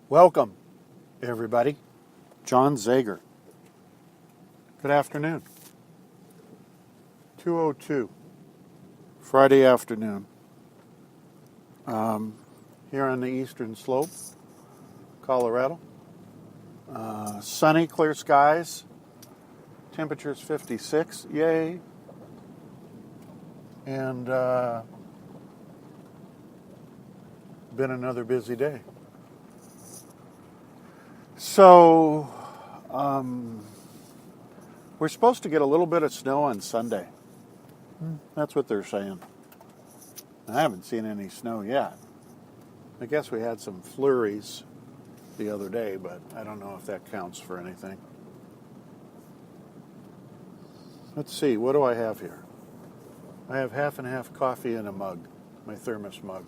Welcome, everybody. John Zager. Good afternoon. 2:02, Friday afternoon. Here on the eastern slope, Colorado. Sunny, clear skies. Temperature's 56. Yay. And been another busy day. So, we're supposed to get a little bit of snow on Sunday. That's what they're saying. I haven't seen any snow yet. I guess we had some flurries the other day, but I don't know if that counts for anything. Let's see, what do I have here? I have half and half coffee in a mug, my thermos mug.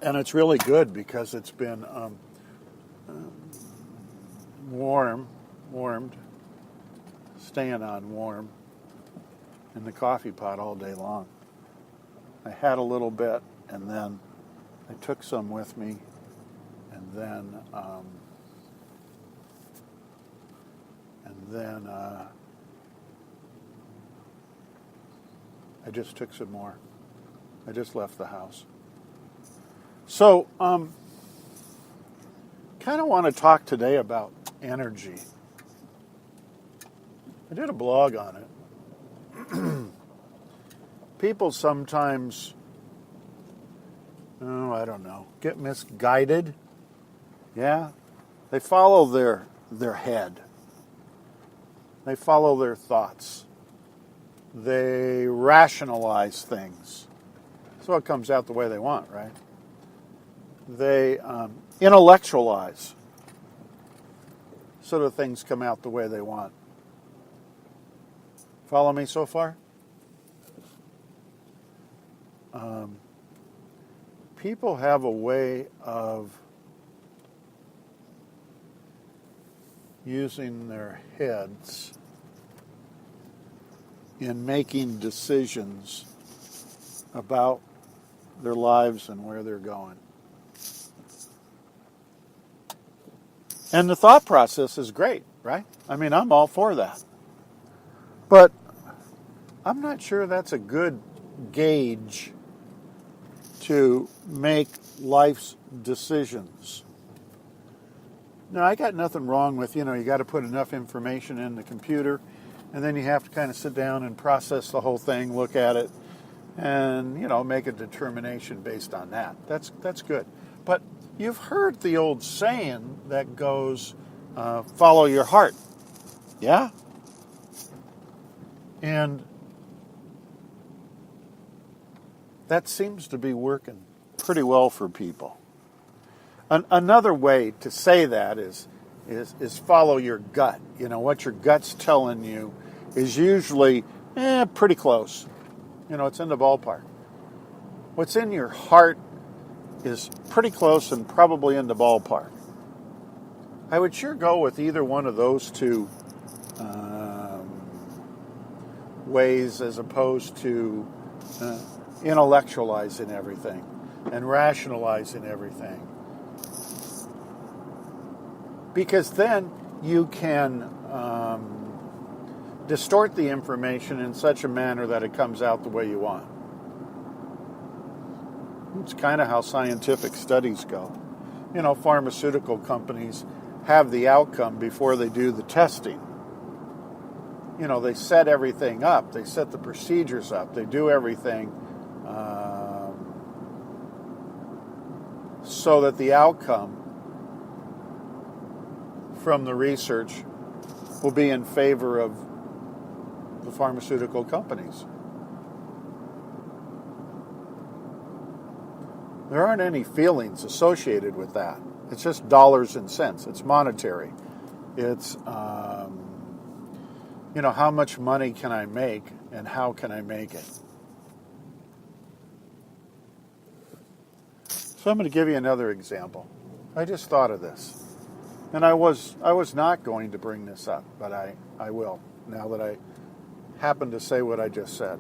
And it's really good because it's been warmed, staying on warm in the coffee pot all day long. I had a little bit, and then I took some with me, and then I just took some more. I just left the house. So, kind of want to talk today about energy. I did a blog on it. People sometimes, I don't know, get misguided. Yeah, they follow their head. They follow their thoughts. They rationalize things. So it comes out the way they want, right? They intellectualize so that things come out the way they want. Follow me so far? People have a way of using their heads in making decisions about their lives and where they're going. And the thought process is great, right? I mean, I'm all for that. But I'm not sure that's a good gauge to make life's decisions. Now, I got nothing wrong with, you got to put enough information in the computer, and then you have to kind of sit down and process the whole thing, look at it, and, make a determination based on that. That's good. But you've heard the old saying that goes, follow your heart. Yeah? And that seems to be working pretty well for people. Another way to say that is follow your gut. What your gut's telling you is usually pretty close. It's in the ballpark. What's in your heart is pretty close and probably in the ballpark. I would sure go with either one of those two ways as opposed to intellectualizing everything and rationalizing everything. Because then you can distort the information in such a manner that it comes out the way you want. It's kind of how scientific studies go. Pharmaceutical companies have the outcome before they do the testing. They set everything up. They set the procedures up. They do everything so that the outcome from the research will be in favor of the pharmaceutical companies. There aren't any feelings associated with that. It's just dollars and cents. It's monetary. It's, how much money can I make and how can I make it? So I'm going to give you another example. I just thought of this. And I was not going to bring this up, but I will, now that I happen to say what I just said.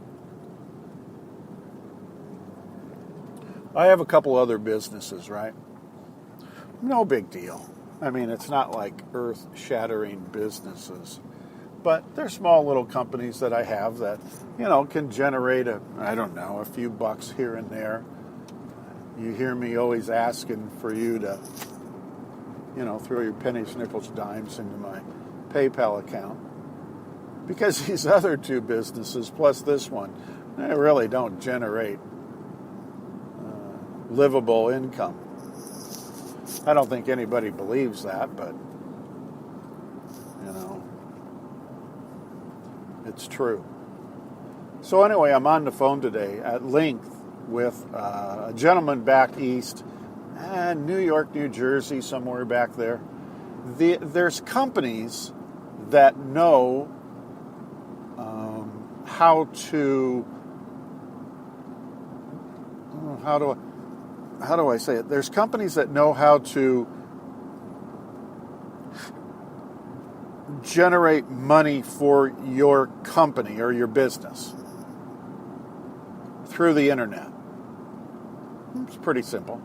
I have a couple other businesses, right? No big deal. I mean, it's not like earth-shattering businesses, but they're small little companies that I have that, can generate a few bucks here and there. You hear me always asking for you to, throw your pennies, nickels, dimes into my PayPal account. Because these other two businesses, plus this one, they really don't generate livable income. I don't think anybody believes that, but, it's true. So anyway, I'm on the phone today at length with a gentleman back east, New York, New Jersey, somewhere back there. There's companies that know how do I say it? There's companies that know how to generate money for your company or your business through the internet. It's pretty simple.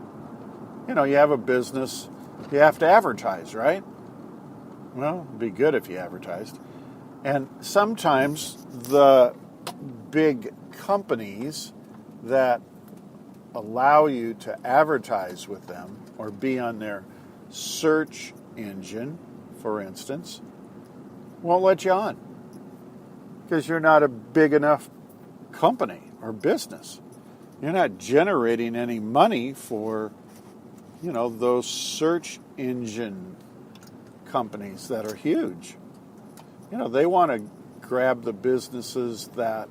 You have a business, you have to advertise, right? Well, it'd be good if you advertised. And sometimes the big companies that allow you to advertise with them or be on their search engine, for instance, won't let you on because you're not a big enough company or business. You're not generating any money for, those search engine companies that are huge. They want to grab the businesses that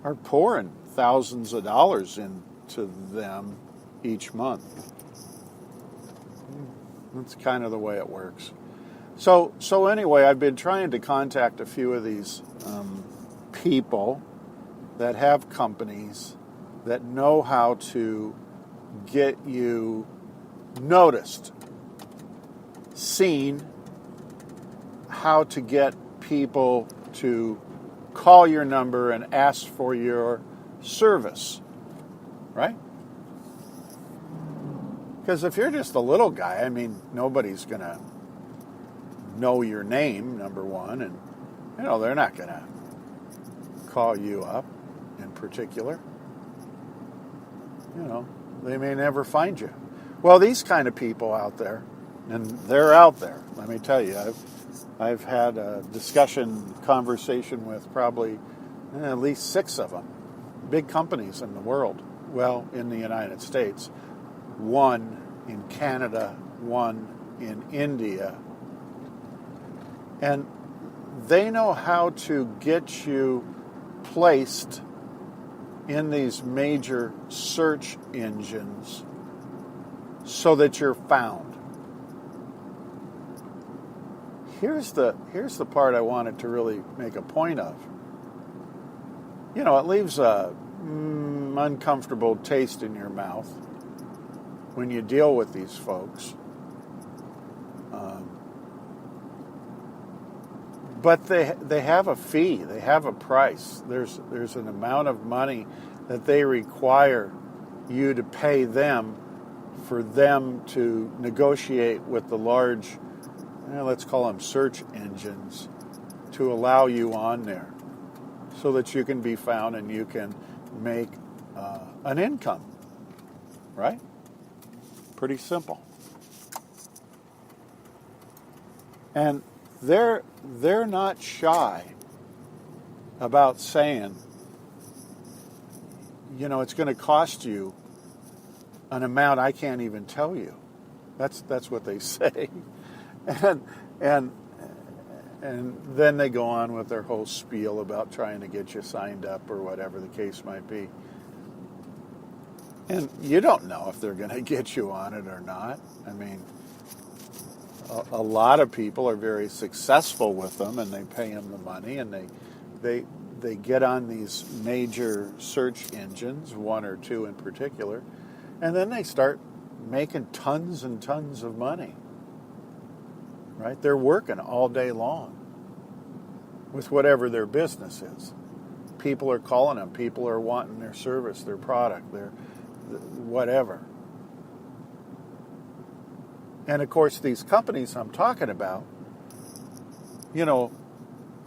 are pouring thousands of dollars into them each month. That's kind of the way it works. So anyway, I've been trying to contact a few of these people that have companies that know how to get you noticed, seen, how to get people to call your number and ask for your service, right? Because if you're just a little guy, nobody's going to know your name, number one, and, they're not going to call you up in particular. They may never find you. Well, these kind of people out there, and they're out there, let me tell you, I've had a conversation with probably at least 6 of them, big companies in the world, well, in the United States, 1 in Canada, 1 in India, and they know how to get you placed in these major search engines so that you're found. Here's the part I wanted to really make a point of. It leaves a uncomfortable taste in your mouth when you deal with these folks. But they have a fee, they have a price. There's an amount of money that they require you to pay them for them to negotiate with the large, let's call them search engines, to allow you on there so that you can be found and you can make an income, right? Pretty simple. And they're not shy about saying, it's going to cost you an amount I can't even tell you. That's what they say. And then they go on with their whole spiel about trying to get you signed up or whatever the case might be. And you don't know if they're going to get you on it or not. A lot of people are very successful with them, and they pay them the money, and they get on these major search engines, 1 or 2 in particular, and then they start making tons and tons of money. Right? They're working all day long with whatever their business is. people are calling them. People are wanting their service, their product, their whatever. And of course, these companies I'm talking about,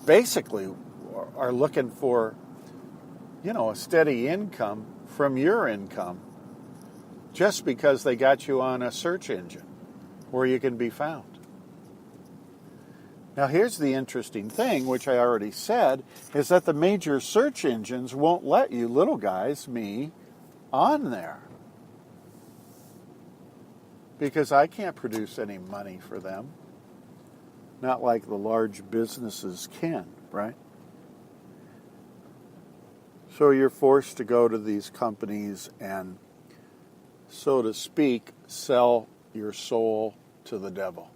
basically are looking for, a steady income from your income just because they got you on a search engine where you can be found. Now, here's the interesting thing, which I already said, is that the major search engines won't let you little guys, me, on there. Because I can't produce any money for them. Not like the large businesses can, right? So you're forced to go to these companies and, so to speak, sell your soul to the devil.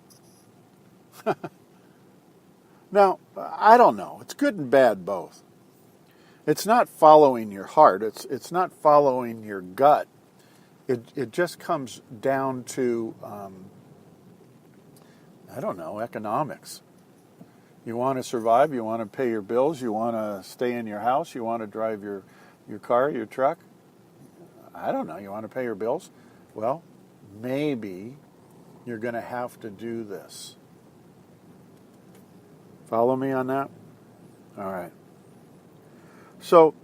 Now, I don't know. It's good and bad both. It's not following your heart. It's not following your gut. It just comes down to, economics. You want to survive, you want to pay your bills, you want to stay in your house, you want to drive your car, your truck. I don't know, you want to pay your bills? Well, maybe you're going to have to do this. Follow me on that? All right. So,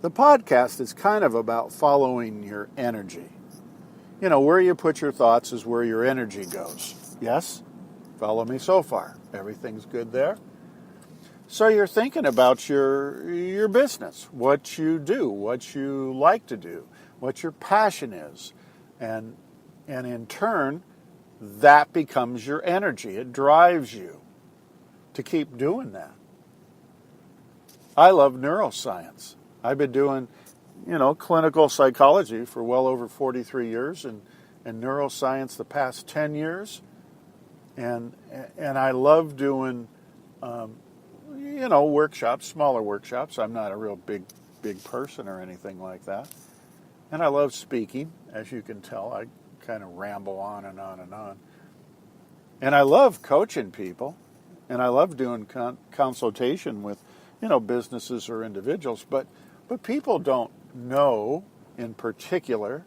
the podcast is kind of about following your energy. Where you put your thoughts is where your energy goes. Yes? Follow me so far. Everything's good there? So you're thinking about your business, what you do, what you like to do, what your passion is. And in turn, that becomes your energy. It drives you to keep doing that. I love neuroscience. I've been doing, clinical psychology for well over 43 years and neuroscience the past 10 years. And I love doing, workshops, smaller workshops. I'm not a real big person or anything like that. And I love speaking. As you can tell, I kind of ramble on and on and on. And I love coaching people. And I love doing consultation with, businesses or individuals. But people don't know, in particular,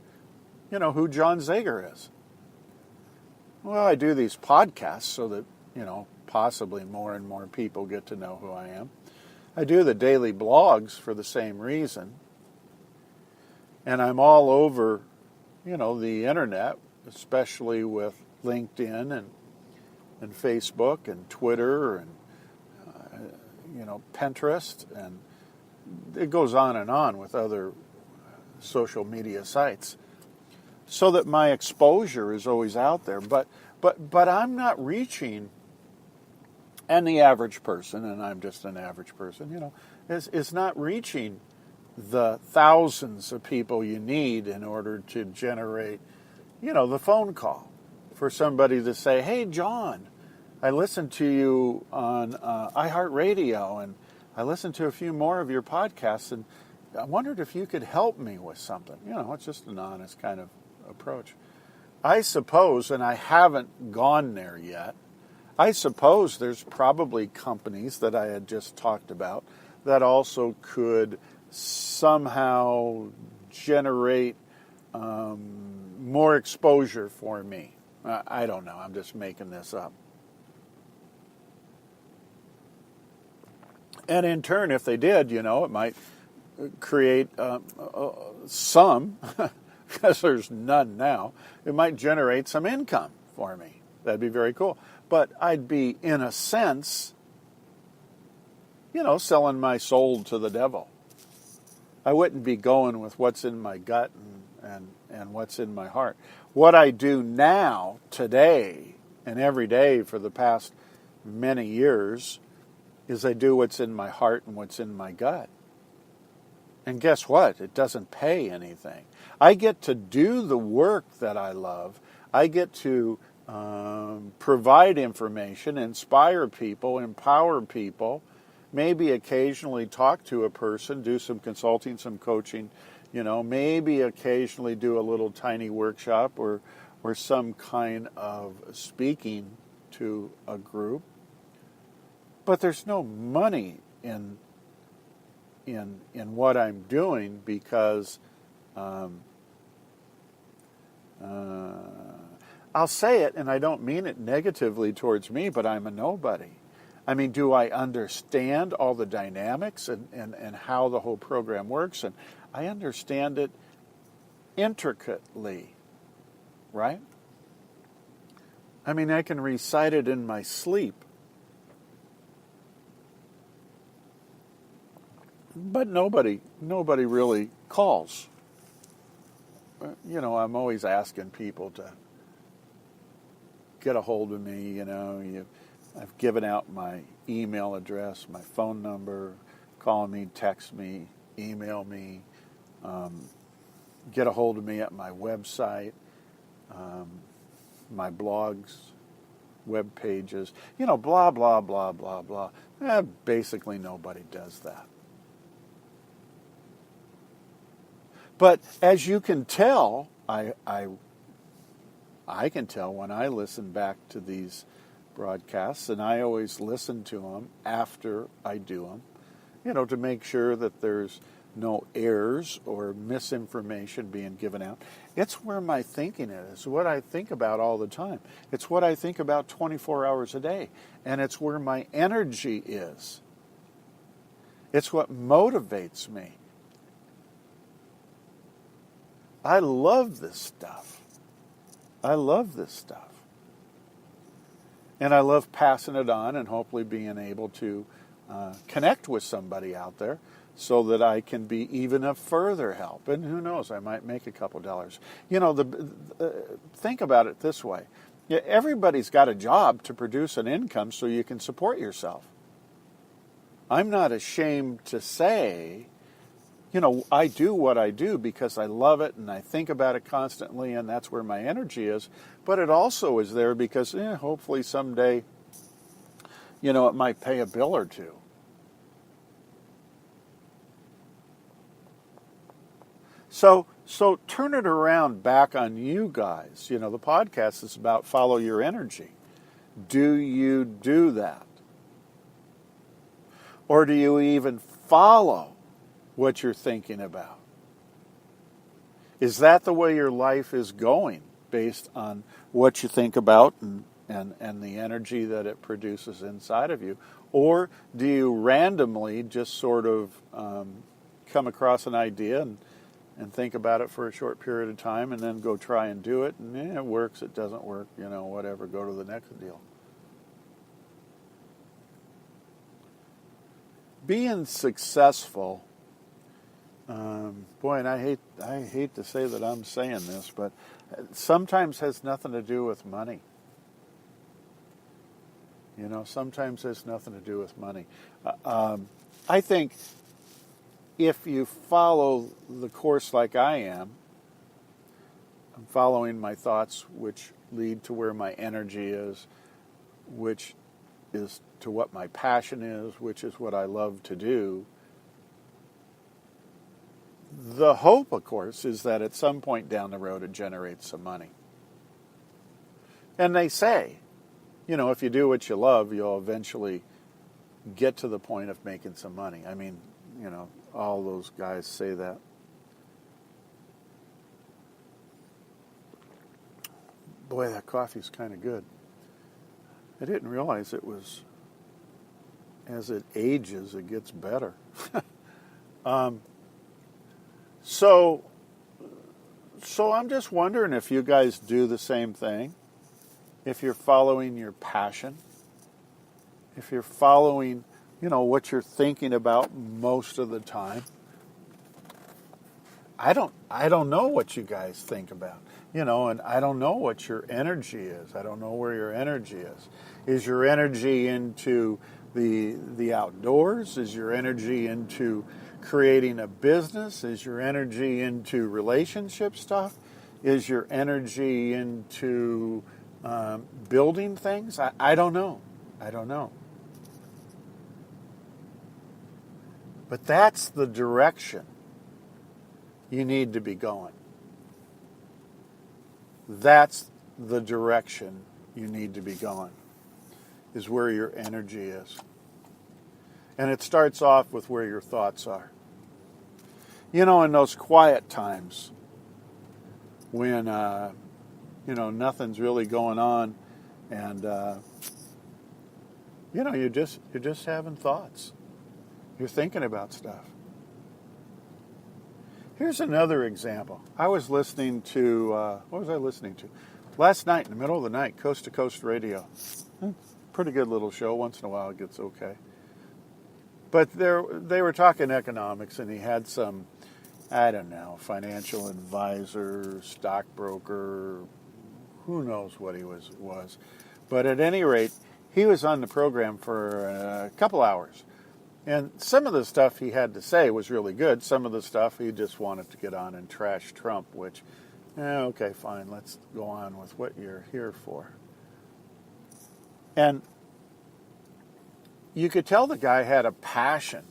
who John Zager is. Well, I do these podcasts so that, possibly more and more people get to know who I am. I do the daily blogs for the same reason. And I'm all over, the internet, especially with LinkedIn and Facebook and Twitter and, Pinterest. And it goes on and on with other social media sites. So that my exposure is always out there. But I'm not reaching, and the average person, and I'm just an average person, is not reaching the thousands of people you need in order to generate, the phone call for somebody to say, hey, John, I listened to you on iHeartRadio, and I listened to a few more of your podcasts, and I wondered if you could help me with something. It's just an honest kind of approach. I suppose, and I haven't gone there yet, I suppose there's probably companies that I had just talked about that also could somehow generate more exposure for me. I don't know. I'm just making this up. And in turn, if they did, it might create some, because there's none now, it might generate some income for me. That'd be very cool. But I'd be, in a sense, selling my soul to the devil. I wouldn't be going with what's in my gut and what's in my heart. What I do now, today, and every day for the past many years, is I do what's in my heart and what's in my gut. And guess what? It doesn't pay anything. I get to do the work that I love. I get to provide information, inspire people, empower people, maybe occasionally talk to a person, do some consulting, some coaching, maybe occasionally do a little tiny workshop or some kind of speaking to a group. But there's no money in in what I'm doing because I'll say it, and I don't mean it negatively towards me, but I'm a nobody. I mean, do I understand all the dynamics and how the whole program works? And I understand it intricately, right? I mean, I can recite it in my sleep. But nobody really calls. I'm always asking people to get a hold of me. I've given out my email address, my phone number. Call me, text me, email me. Get a hold of me at my website, my blogs, web pages. Blah blah blah blah blah. Basically, nobody does that. But as you can tell, I can tell when I listen back to these broadcasts, and I always listen to them after I do them, to make sure that there's no errors or misinformation being given out. It's where my thinking is. It's what I think about all the time. It's what I think about 24 hours a day. And it's where my energy is. It's what motivates me. I love this stuff. I love this stuff. And I love passing it on and hopefully being able to connect with somebody out there so that I can be even of further help. And who knows, I might make a couple dollars. Think about it this way. Everybody's got a job to produce an income so you can support yourself. I'm not ashamed to say, I do what I do because I love it and I think about it constantly and that's where my energy is. But it also is there because hopefully someday, it might pay a bill or two. So turn it around back on you guys. The podcast is about follow your energy. Do you do that? Or do you even follow what you're thinking about? Is that the way your life is going based on what you think about and the energy that it produces inside of you? Or do you randomly just sort of come across an idea and think about it for a short period of time and then go try and do it, and it works, it doesn't work, whatever, go to the next deal. Being successful, boy, and I hate to say that I'm saying this, but sometimes has nothing to do with money. Sometimes has nothing to do with money. I think if you follow the course like I am, I'm following my thoughts, which lead to where my energy is, which is to what my passion is, which is what I love to do. The hope, of course, is that at some point down the road it generates some money. And they say, if you do what you love, you'll eventually get to the point of making some money. I mean, all those guys say that. Boy, that coffee's kind of good. I didn't realize it was, as it ages, it gets better. So I'm just wondering if you guys do the same thing, if you're following your passion, if you're following, what you're thinking about most of the time. I don't know what you guys think about, and I don't know what your energy is. I don't know where your energy is. Is your energy into the outdoors? Is your energy into creating a business? Is your energy into relationship stuff? Is your energy into building things? I don't know. I don't know. But that's the direction you need to be going. That's the direction you need to be going, is where your energy is. And it starts off with where your thoughts are. You know, in those quiet times when, nothing's really going on and, you're just having thoughts. You're thinking about stuff. Here's another example. I was listening to, what was I listening to? Last night, in the middle of the night, Coast to Coast Radio. Pretty good little show. Once in a while it gets okay. But they were talking economics, and he had some, I don't know, financial advisor, stockbroker, who knows what he was. But at any rate, he was on the program for a couple hours. And some of the stuff he had to say was really good. Some of the stuff he just wanted to get on and trash Trump, which, okay, fine, let's go on with what you're here for. And you could tell the guy had a passion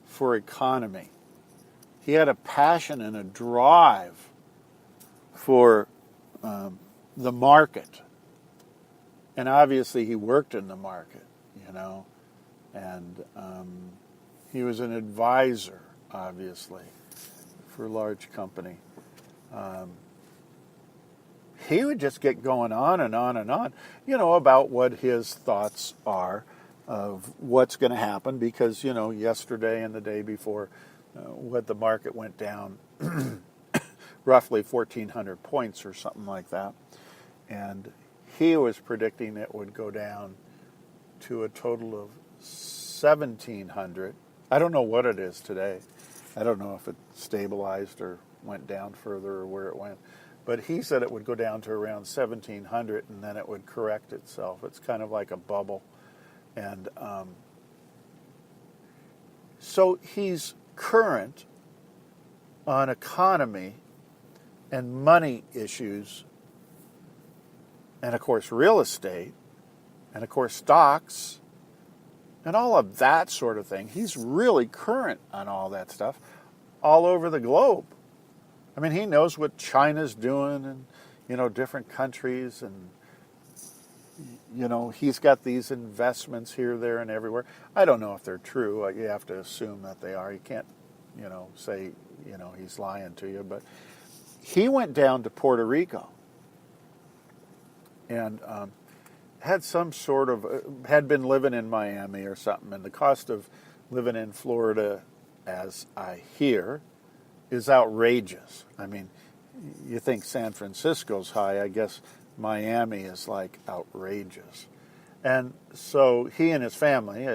for economy. He had a passion and a drive for the market. And obviously he worked in the market, and he was an advisor, obviously, for a large company. He would just get going on and on and on, about what his thoughts are of what's going to happen, because, yesterday and the day before, what the market went down roughly 1,400 points or something like that. And he was predicting it would go down to a total of 1,700. I don't know what it is today. I don't know if it stabilized or went down further or where it went. But he said it would go down to around 1,700 and then it would correct itself. It's kind of like a bubble. And so he's current on economy and money issues, and of course real estate, and of course stocks, and all of that sort of thing. He's really current on all that stuff all over the globe. I mean, he knows what China's doing and, different countries, and, he's got these investments here, there, and everywhere. I don't know if they're true. You have to assume that they are. You can't, say, he's lying to you. But he went down to Puerto Rico and had some sort of, had been living in Miami or something, and the cost of living in Florida, as I hear, is outrageous. I mean, you think San Francisco's high, I guess Miami is like outrageous. And so he and his family,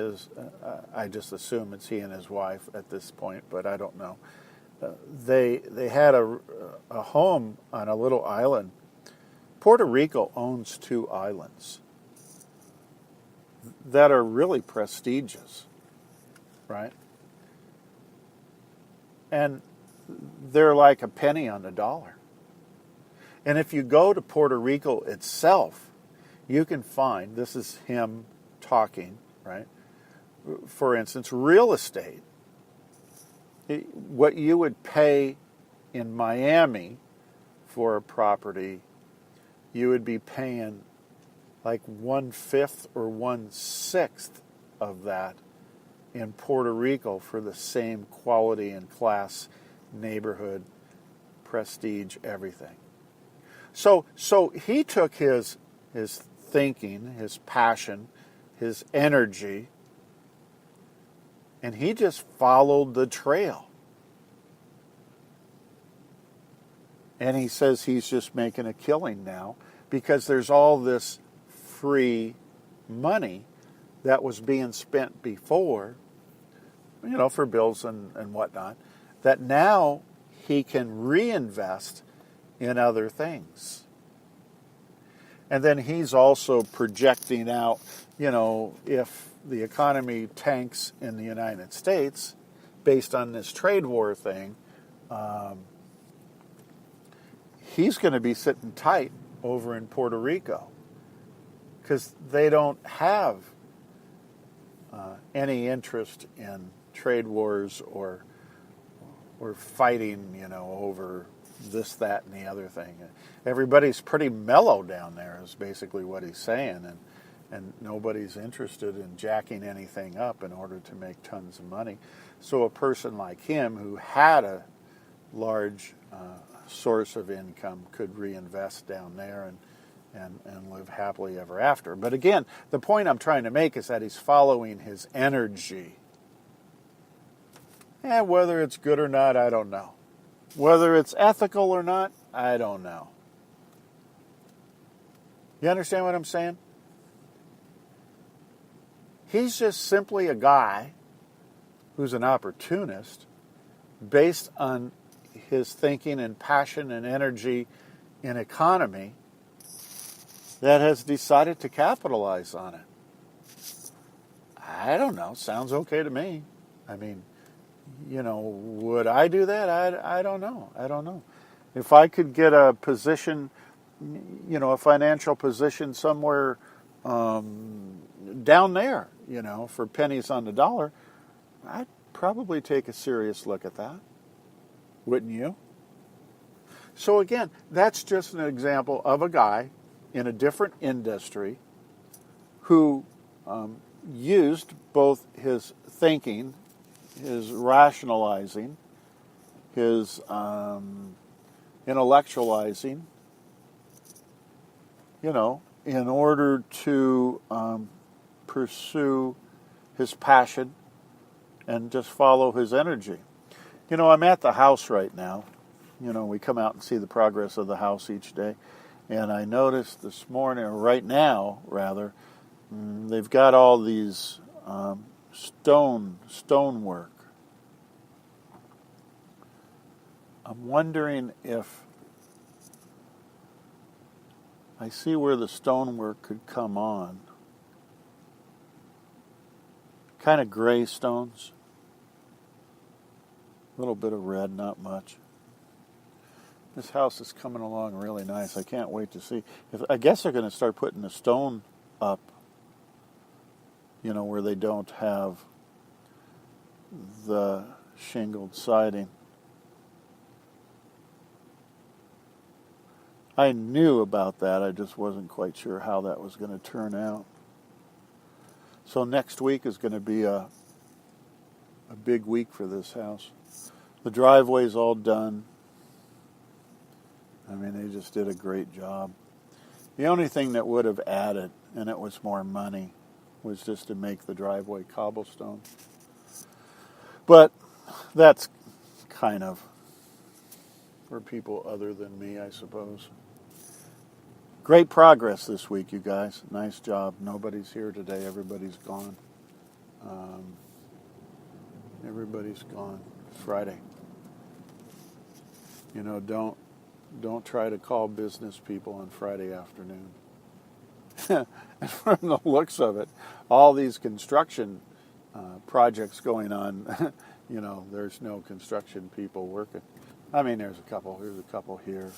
I just assume it's he and his wife at this point, but I don't know. They had a home on a little island. Puerto Rico owns 2 islands that are really prestigious, right? And they're like a penny on the dollar. And if you go to Puerto Rico itself, you can find, this is him talking, right? For instance, real estate. What you would pay in Miami for a property, you would be paying like 1/5 or 1/6 of that in Puerto Rico for the same quality and class, neighborhood, prestige, everything. So he took his thinking, his passion, his energy, and he just followed the trail. And he says he's just making a killing now because there's all this free money that was being spent before, for bills and whatnot, that now he can reinvest in other things. And then he's also projecting out, if the economy tanks in the United States, based on this trade war thing, he's going to be sitting tight over in Puerto Rico because they don't have any interest in trade wars or fighting, over this, that, and the other thing. Everybody's pretty mellow down there is basically what he's saying. and nobody's interested in jacking anything up in order to make tons of money. So a person like him who had a large source of income could reinvest down there and live happily ever after. But again, the point I'm trying to make is that he's following his energy. And whether it's good or not, I don't know. Whether it's ethical or not, I don't know. You understand what I'm saying? He's just simply a guy who's an opportunist based on his thinking and passion and energy in economy that has decided to capitalize on it. I don't know. Sounds okay to me. I mean, would I do that? I don't know. I don't know. If I could get a position, a financial position somewhere down there, for pennies on the dollar, I'd probably take a serious look at that. Wouldn't you? So again, that's just an example of a guy in a different industry who used both his thinking, his rationalizing, his intellectualizing, in order to pursue his passion and just follow his energy. I'm at the house right now. We come out and see the progress of the house each day. And I noticed this morning, or right now, rather, they've got all these stonework. I'm wondering if I see where the stonework could come on. Kind of gray stones. A little bit of red, not much. This house is coming along really nice. I can't wait to see. I guess they're going to start putting the stone up, where they don't have the shingled siding. I knew about that. I just wasn't quite sure how that was going to turn out. So next week is going to be a big week for this house. The driveway's all done. I mean, they just did a great job. The only thing that would have added, and it was more money, was just to make the driveway cobblestone. But that's kind of for people other than me, I suppose. Great progress this week, you guys. Nice job. Nobody's here today. Everybody's gone. Everybody's gone. It's Friday. Don't try to call business people on Friday afternoon. And from the looks of it, all these construction projects going on, there's no construction people working. I mean, there's a couple here.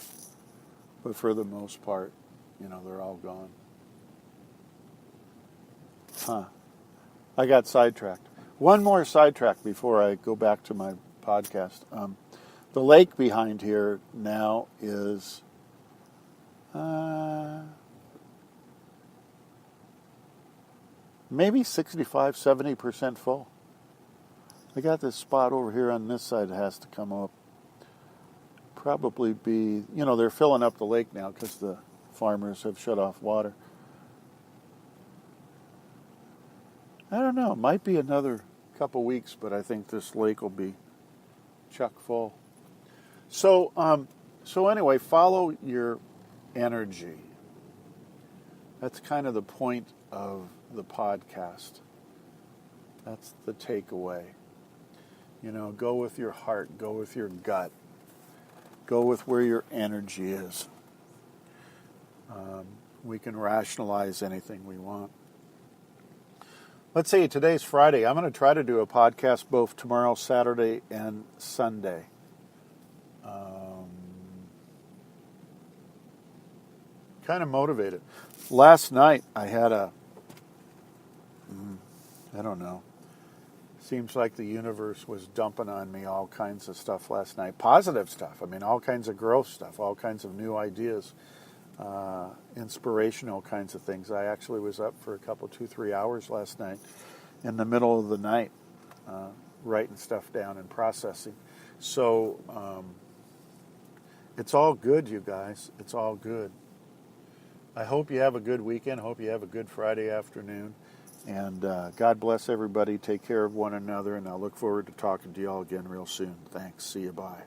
But for the most part, they're all gone. I got sidetracked. One more sidetrack before I go back to my podcast. The lake behind here now is maybe 65, 70% full. I got this spot over here on this side that has to come up. Probably be, they're filling up the lake now because the farmers have shut off water. I don't know. It might be another couple weeks, but I think this lake will be chock full. So anyway, follow your energy. That's kind of the point of the podcast. That's the takeaway. Go with your heart. Go with your gut. Go with where your energy is. We can rationalize anything we want. Let's see, today's Friday. I'm going to try to do a podcast both tomorrow, Saturday, and Sunday. Kind of motivated. Last night I had I don't know. Seems like the universe was dumping on me all kinds of stuff last night. Positive stuff. I mean, all kinds of growth stuff, all kinds of new ideas. inspirational kinds of things. I actually was up for a couple, 2-3 hours last night in the middle of the night writing stuff down and processing. So it's all good, you guys. It's all good. I hope you have a good weekend. I hope you have a good Friday afternoon. And God bless everybody. Take care of one another. And I look forward to talking to you all again real soon. Thanks. See you. Bye.